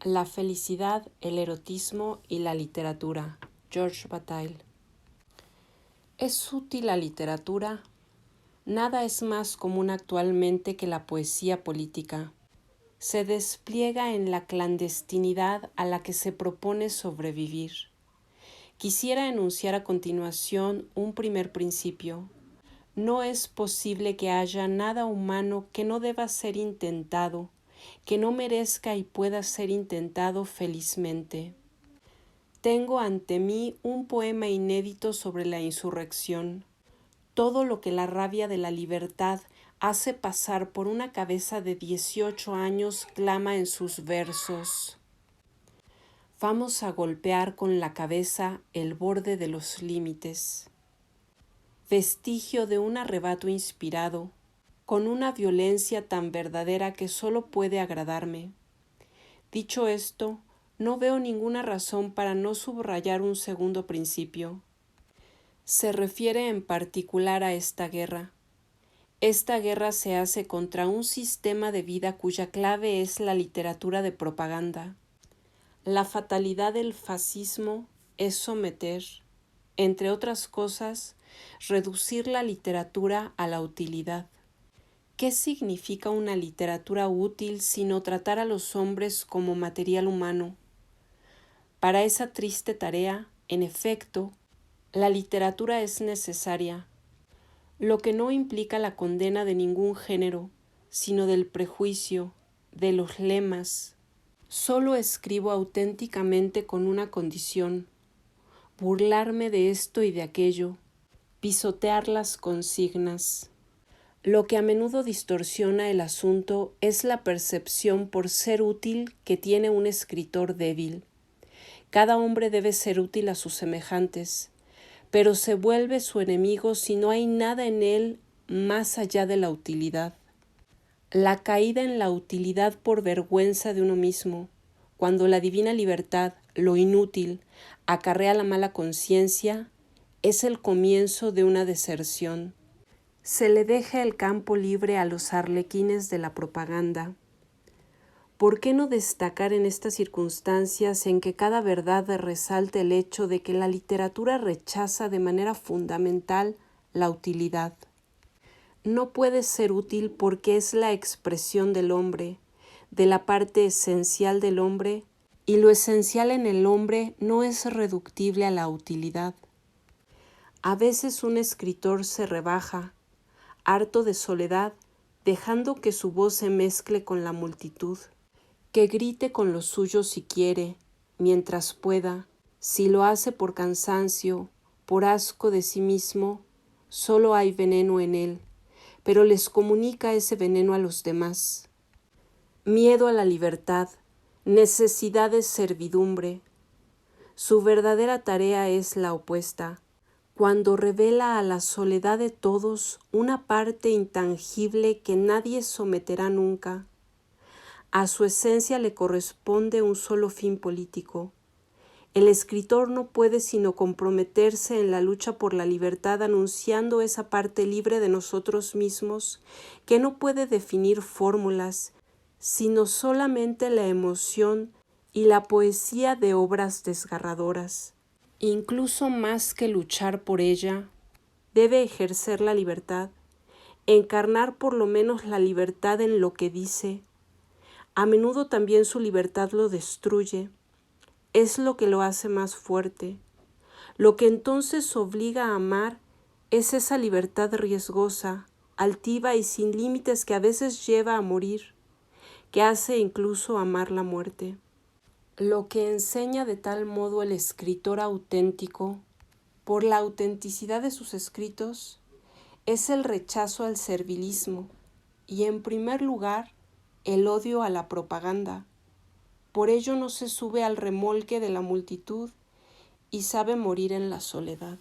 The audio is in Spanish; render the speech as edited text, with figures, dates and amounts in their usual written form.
La felicidad, el erotismo y la literatura. George Bataille. ¿Es útil la literatura? Nada es más común actualmente que la poesía política. Se despliega en la clandestinidad a la que se propone sobrevivir. Quisiera enunciar a continuación un primer principio. No es posible que haya nada humano que no deba ser intentado, que no merezca y pueda ser intentado felizmente. Tengo ante mí un poema inédito sobre la insurrección. Todo lo que la rabia de la libertad hace pasar por una cabeza de 18 años clama en sus versos. Vamos a golpear con la cabeza el borde de los límites. Vestigio de un arrebato inspirado, con una violencia tan verdadera que solo puede agradarme. Dicho esto, no veo ninguna razón para no subrayar un segundo principio. Se refiere en particular a esta guerra. Esta guerra se hace contra un sistema de vida cuya clave es la literatura de propaganda. La fatalidad del fascismo es someter, entre otras cosas, reducir la literatura a la utilidad. ¿Qué significa una literatura útil sino tratar a los hombres como material humano? Para esa triste tarea, en efecto, la literatura es necesaria, lo que no implica la condena de ningún género, sino del prejuicio, de los lemas. Solo escribo auténticamente con una condición: burlarme de esto y de aquello, pisotear las consignas. Lo que a menudo distorsiona el asunto es la percepción por ser útil que tiene un escritor débil. Cada hombre debe ser útil a sus semejantes, pero se vuelve su enemigo si no hay nada en él más allá de la utilidad. La caída en la utilidad por vergüenza de uno mismo, cuando la divina libertad, lo inútil, acarrea la mala conciencia, es el comienzo de una deserción. Se le deja el campo libre a los arlequines de la propaganda. ¿Por qué no destacar en estas circunstancias en que cada verdad resalte el hecho de que la literatura rechaza de manera fundamental la utilidad? No puede ser útil porque es la expresión del hombre, de la parte esencial del hombre, y lo esencial en el hombre no es reductible a la utilidad. A veces un escritor se rebaja, harto de soledad, dejando que su voz se mezcle con la multitud, que grite con los suyos si quiere, mientras pueda. Si lo hace por cansancio, por asco de sí mismo, solo hay veneno en él, pero les comunica ese veneno a los demás. Miedo a la libertad, necesidad de servidumbre. Su verdadera tarea es la opuesta, cuando revela a la soledad de todos una parte intangible que nadie someterá nunca. A su esencia le corresponde un solo fin político. El escritor no puede sino comprometerse en la lucha por la libertad anunciando esa parte libre de nosotros mismos que no puede definir fórmulas, sino solamente la emoción y la poesía de obras desgarradoras. Incluso más que luchar por ella, debe ejercer la libertad, encarnar por lo menos la libertad en lo que dice. A menudo también su libertad lo destruye, es lo que lo hace más fuerte. Lo que entonces obliga a amar es esa libertad riesgosa, altiva y sin límites que a veces lleva a morir, que hace incluso amar la muerte. Lo que enseña de tal modo el escritor auténtico, por la autenticidad de sus escritos, es el rechazo al servilismo y, en primer lugar, el odio a la propaganda. Por ello no se sube al remolque de la multitud y sabe morir en la soledad.